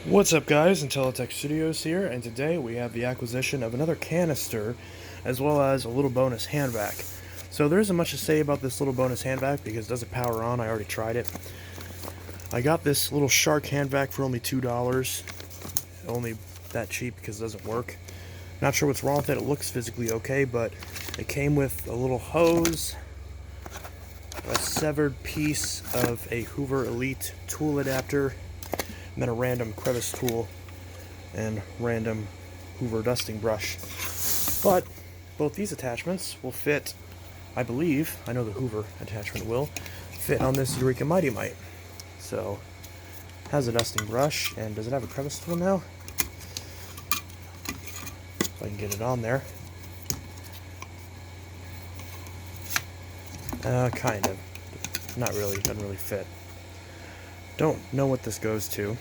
What's up guys, Intellitech Studios here, and today we have the acquisition of another canister, as well as a little bonus hand vac. So there isn't much to say about this little bonus hand vac because it doesn't power on, I already tried it. I got this little shark hand vac for only $2, only that cheap because it doesn't work. Not sure what's wrong with it, it looks physically okay, but it came with a little hose, a severed piece of a Hoover Elite tool adapter, and then a random crevice tool and random Hoover dusting brush. But both these attachments will fit, I believe, I know the Hoover attachment will, fit on this Eureka Mite. So, it has a dusting brush, and does it have a crevice tool now? If I can get it on there. Kind of. Not really, doesn't really fit. Don't know what this goes to,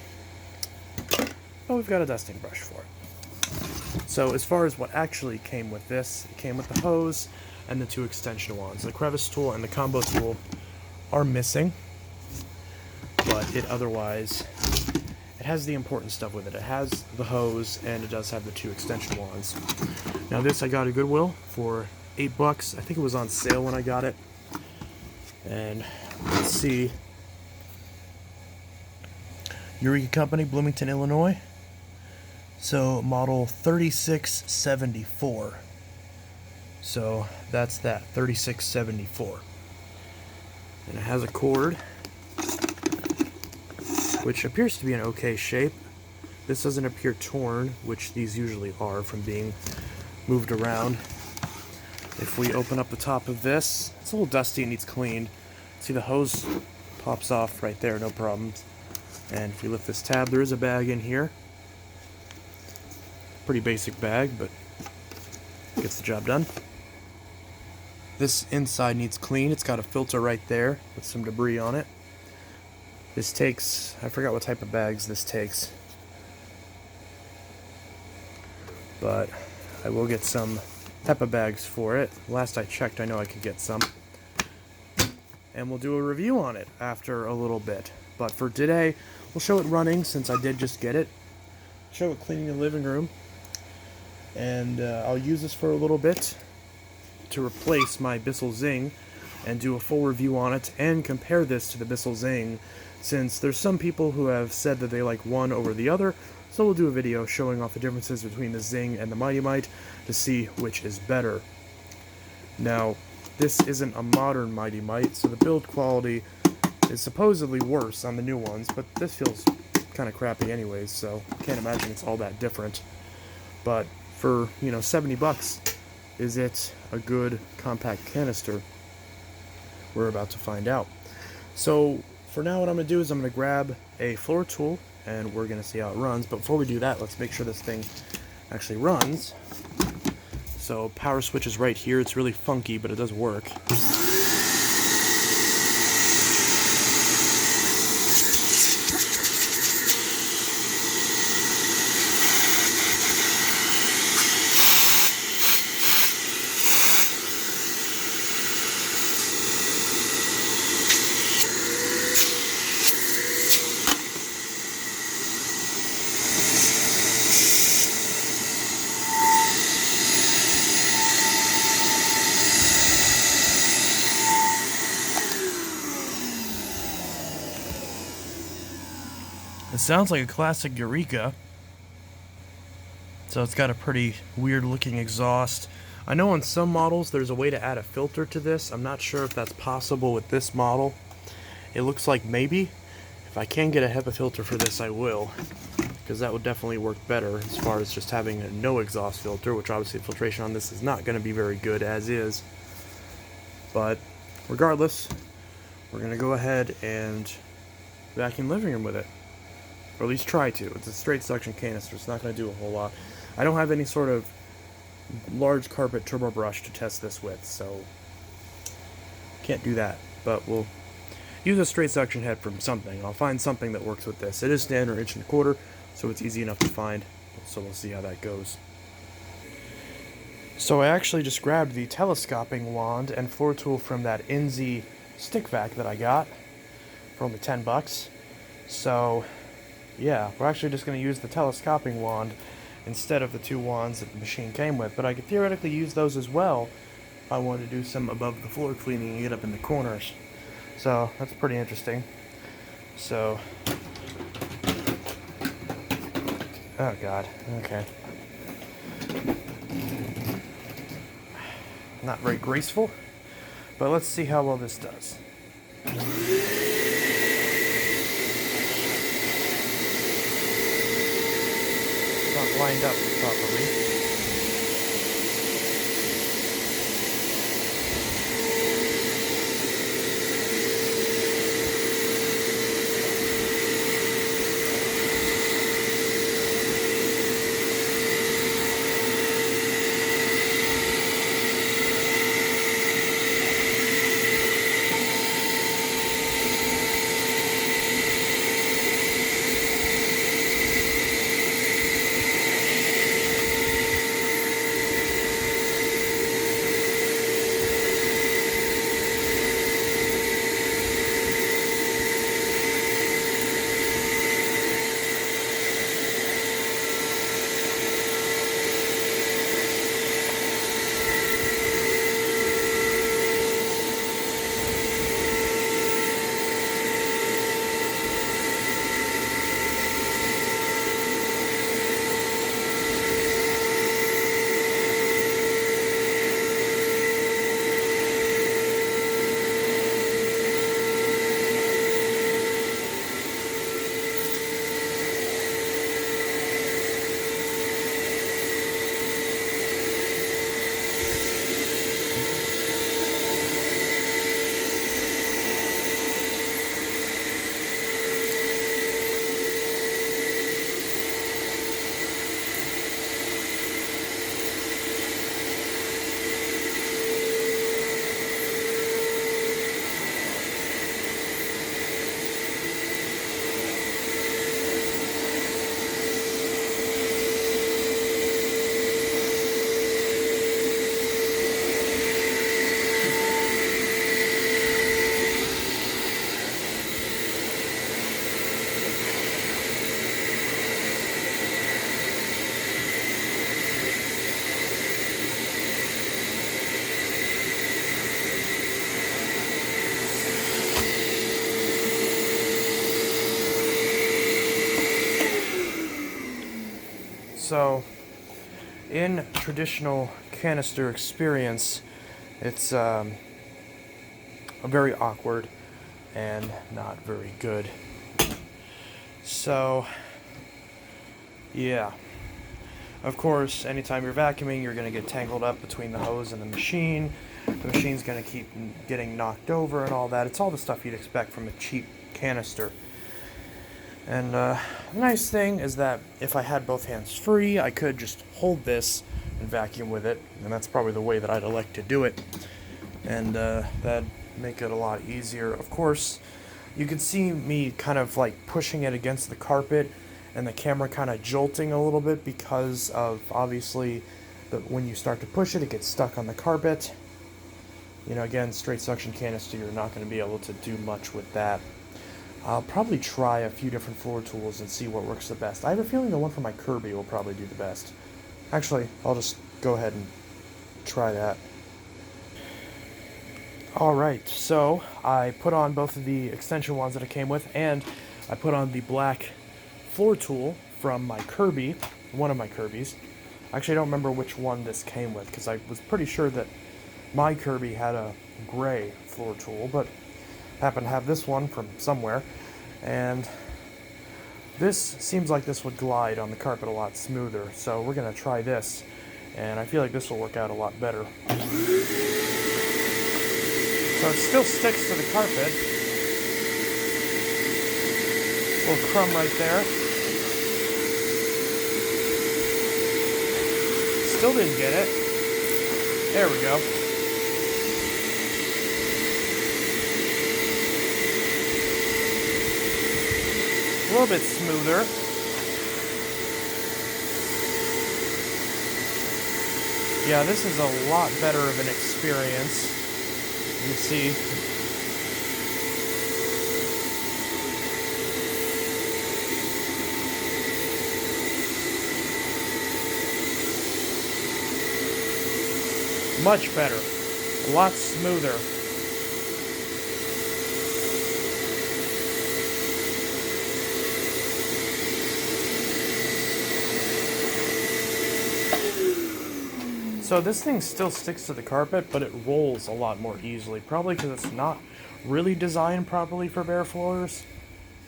but we've got a dusting brush for it. So as far as what actually came with this, it came with the hose and the two extension wands. The crevice tool and the combo tool are missing, but it has the important stuff with it. It has the hose and it does have the two extension wands. Now this I got at Goodwill for $8. I think it was on sale when I got it. And let's see. Eureka Company, Bloomington, Illinois. So model 3674. So that's that, 3674. And it has a cord, which appears to be in okay shape. This doesn't appear torn, which these usually are from being moved around. If we open up the top of this, it's a little dusty and needs cleaned. See, the hose pops off right there, no problems. And if we lift this tab, there is a bag in here. Pretty basic bag, but gets the job done. This inside needs clean. It's got a filter right there with some debris on it. This takes, I forgot what type of bags this takes, but I will get some type of bags for it. Last I checked, I know I could get some. And we'll do a review on it after a little bit. But for today, we'll show it running since I did just get it. Show it cleaning the living room. And I'll use this for a little bit to replace my Bissell Zing and do a full review on it and compare this to the Bissell Zing, since there's some people who have said that they like one over the other. So we'll do a video showing off the differences between the Zing and the Mite to see which is better. Now, this isn't a modern Mite, so the build quality is supposedly worse on the new ones, but this feels kind of crappy anyways, so can't imagine it's all that different. But for, $70, is it a good compact canister? We're about to find out. So for now, what I'm going to do is I'm going to grab a floor tool and we're going to see how it runs. But before we do that, let's make sure this thing actually runs. So power switch is right here. It's really funky, but it does work. It sounds like a classic Eureka. So it's got a pretty weird looking exhaust. I know on some models there's a way to add a filter to this. I'm not sure if that's possible with this model. It looks like maybe. If I can get a HEPA filter for this, I will, because that would definitely work better as far as just having a no exhaust filter, which obviously filtration on this is not going to be very good as is. But regardless, we're going to go ahead and vacuum the living room with it. Or at least try to. It's a straight suction canister. It's not going to do a whole lot. I don't have any sort of large carpet turbo brush to test this with, so can't do that. But we'll use a straight suction head from something. I'll find something that works with this. It is standard 1.25 inch, so it's easy enough to find. So we'll see how that goes. So I actually just grabbed the telescoping wand and floor tool from that NZ stick vac that I got for only $10. So yeah, we're actually just going to use the telescoping wand instead of the 2 wands that the machine came with. But I could theoretically use those as well if I wanted to do some above the floor cleaning and get up in the corners. So that's pretty interesting. So, oh god, okay. Not very graceful, but let's see how well this does. Not lined up properly. So, in traditional canister experience, it's very awkward and not very good. So, yeah. Of course, anytime you're vacuuming, you're going to get tangled up between the hose and the machine. The machine's going to keep getting knocked over and all that. It's all the stuff you'd expect from a cheap canister. And the nice thing is that if I had both hands free, I could just hold this and vacuum with it, and that's probably the way that I'd elect to do it, and that'd make it a lot easier. Of course, you can see me kind of like pushing it against the carpet, and the camera kind of jolting a little bit because of, obviously, when you start to push it, it gets stuck on the carpet. You know, again, straight suction canister, you're not going to be able to do much with that. I'll probably try a few different floor tools and see what works the best. I have a feeling the one from my Kirby will probably do the best. Actually, I'll just go ahead and try that. Alright, so I put on both of the extension wands that it came with, and I put on the black floor tool from my Kirby, one of my Kirbys. Actually, I don't remember which one this came with, because I was pretty sure that my Kirby had a gray floor tool, but happen to have this one from somewhere, and this seems like this would glide on the carpet a lot smoother, so we're going to try this, and I feel like this will work out a lot better. So it still sticks to the carpet. Little crumb right there. Still didn't get it. There we go. A little bit smoother. Yeah, this is a lot better of an experience. You can see. Much better. A lot smoother. So this thing still sticks to the carpet, but it rolls a lot more easily. Probably because it's not really designed properly for bare floors.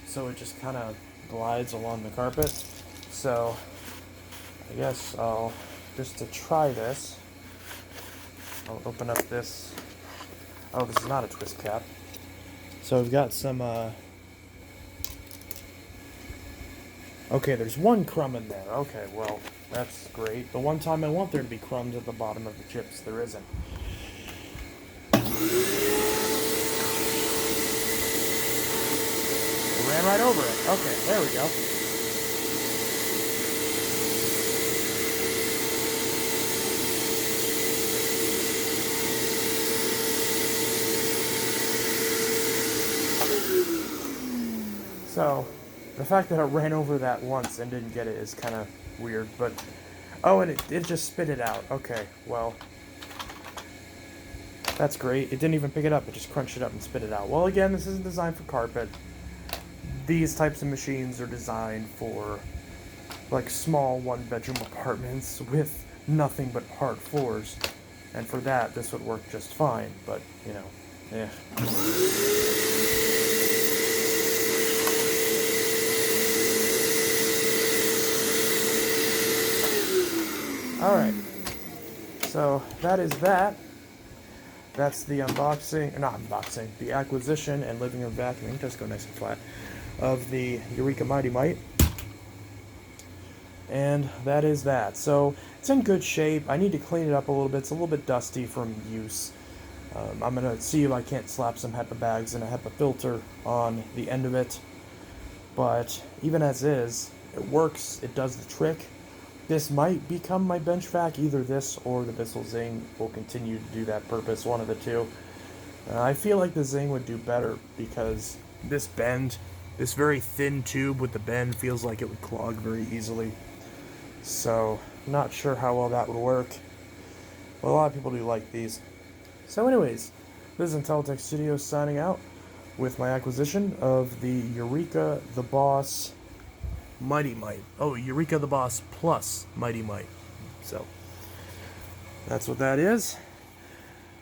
So it just kind of glides along the carpet. So I guess I'll, just to try this, I'll open up this. Oh, this is not a twist cap. So we've got some, okay, there's one crumb in there. Okay, well, that's great. The one time I want there to be crumbs at the bottom of the chips, there isn't. It ran right over it. Okay, there we go. So, the fact that it ran over that once and didn't get it is kind of weird, but... Oh, and it just spit it out. Okay, well... That's great. It didn't even pick it up, it just crunched it up and spit it out. Well, again, this isn't designed for carpet. These types of machines are designed for, like, small one-bedroom apartments with nothing but hard floors. And for that, this would work just fine, but, you know, eh. Alright, so that is that. That's the unboxing, not unboxing, the acquisition and living room vacuuming, just go nice and flat, of the Eureka Mite. And that is that. So it's in good shape. I need to clean it up a little bit. It's a little bit dusty from use. I'm going to see if I can't slap some HEPA bags and a HEPA filter on the end of it. But even as is, it works. It does the trick. This might become my bench vac. Either this or the Bissell Zing will continue to do that purpose, one of the two. I feel like the Zing would do better because this bend, this very thin tube with the bend, feels like it would clog very easily. So, not sure how well that would work. But a lot of people do like these. So anyways, this is Intellitech Studios signing out with my acquisition of the Eureka TheBoss Mite. Oh, Eureka TheBoss plus Mite. So, that's what that is.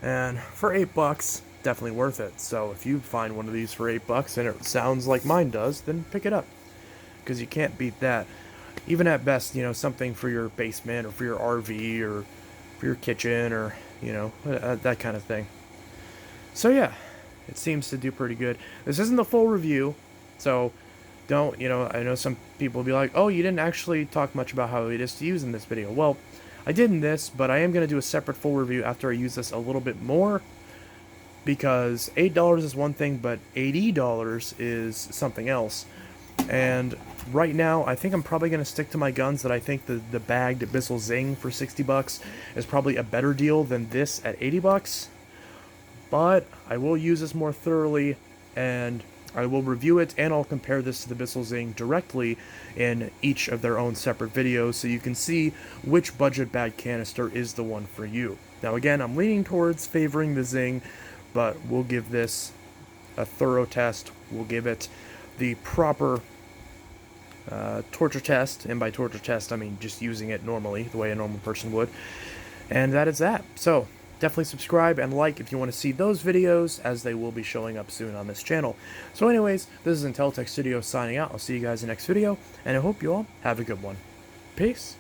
And for $8, definitely worth it. So if you find one of these for $8 and it sounds like mine does, then pick it up. Because you can't beat that. Even at best, you know, something for your basement or for your RV or for your kitchen or, you know, that kind of thing. So yeah, it seems to do pretty good. This isn't the full review, so don't, you know, I know some people will be like, oh, you didn't actually talk much about how it is to use in this video. Well, I did in this, but I am going to do a separate full review after I use this a little bit more, because $8 is one thing, but $80 is something else. And right now, I think I'm probably going to stick to my guns that I think the bagged Bissell Zing for $60 is probably a better deal than this at $80. But I will use this more thoroughly, and I will review it, and I'll compare this to the Bissell Zing directly in each of their own separate videos, so you can see which budget bag canister is the one for you. Now again, I'm leaning towards favoring the Zing, but we'll give this a thorough test. We'll give it the proper torture test, and by torture test I mean just using it normally, the way a normal person would. And that is that. So definitely subscribe and like if you want to see those videos, as they will be showing up soon on this channel. So anyways, this is Intellitech Studios signing out. I'll see you guys in the next video, and I hope you all have a good one. Peace.